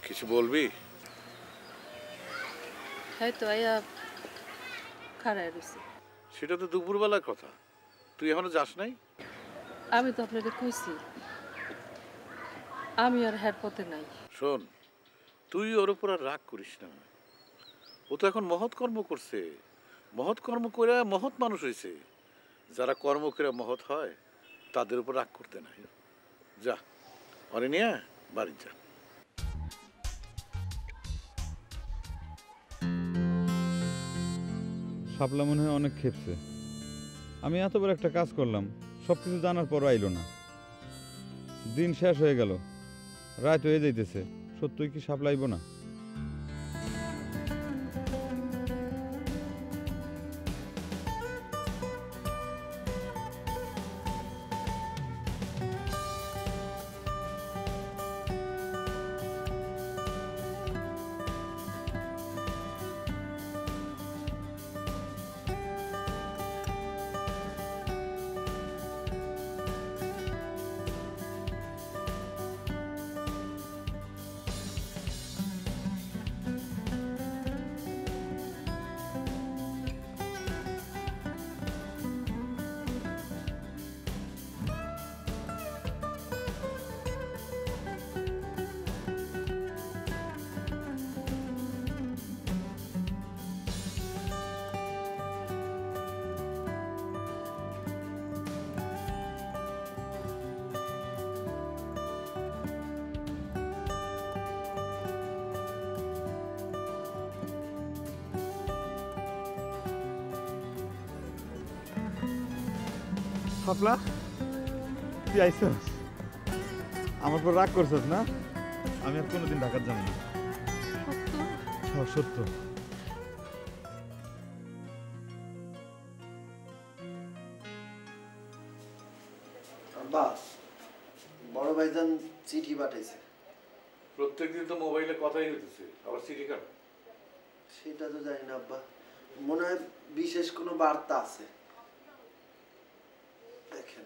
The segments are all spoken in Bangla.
কিছু বলবি? হয়তো আয়া খাড়ায় রয়েছে। সেটা তো দুপুরবেলার কথা, তুই এখনো যাস নাই? আমি তো আপনাকে কইছি আমি আর হ্যার পথে নাই। শোন, তুই ওর উপর আর রাগ করিস না। ও তো এখন মহৎ কর্ম করছে, মহৎ কর্ম করে মহৎ মানুষ হয়েছে। যারা কর্ম করে মহৎ হয় তাদের উপর রাগ করতে নাই। যা, অরে নিয়ে বাড়ি যা। শাপলা মনে হয় অনেক খেপছে। আমি এত বড় একটা কাজ করলাম, সব কিছু জানার পর আইলো না। দিন শেষ হয়ে গেল, রাত হয়ে যাইতেছে। সত্যই কি শাপলা আইব না? শাপলা, তুই আইসস? আমার পর রাগ করছস না? আমি আর কোনোদিন ঢাকা যাবো না। সত্য। আব্বা, বড় ভাইজান চিঠি পাঠাইছে। প্রত্যেকদিন তো মোবাইলে কথাই হইতেছে, আবার চিঠি কেন? সেটা তো জানি না আব্বা, মনে হয় বিশেষ কোনো বার্তা আছে। দেখেন।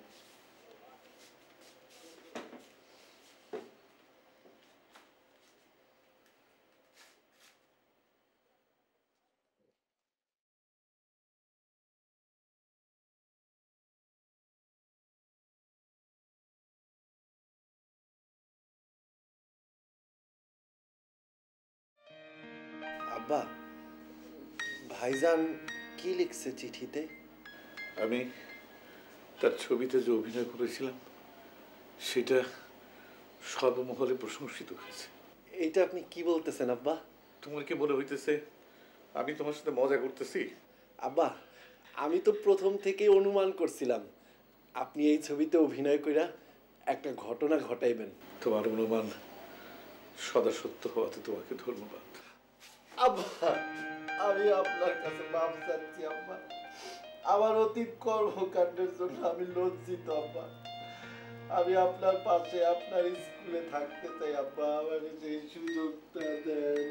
আব্বা, ভাইজান কি লিখছে চিঠিতে? আমি তার ছবিতে যে অভিনয় করেছিলাম সেটা সর্বমহলে প্রশংসিত হয়েছে। এইটা আপনি কি বলতেছেন আব্বা? তোমার কি মনে হইতেছে আমি তোমার সাথে মজা করতেছি? আব্বা, আমি তো প্রথম থেকেই অনুমান করছিলাম আপনি এই ছবিতে অভিনয় কইরা একটা ঘটনা ঘটাইবেন। তোমার অনুমান সদা সত্য হওয়াতে তোমাকে ধন্যবাদ। আব্বা, আমি আপনার কাছে মাফ চাচ্ছি আব্বা। আমার অতীত কর্মকাণ্ডের জন্য আমি লজ্জিত আব্বা। আমি আপনার পাশে আপনার স্কুলে থাকতে চাই আব্বা, আমাকে সেই সুযোগটা দেন।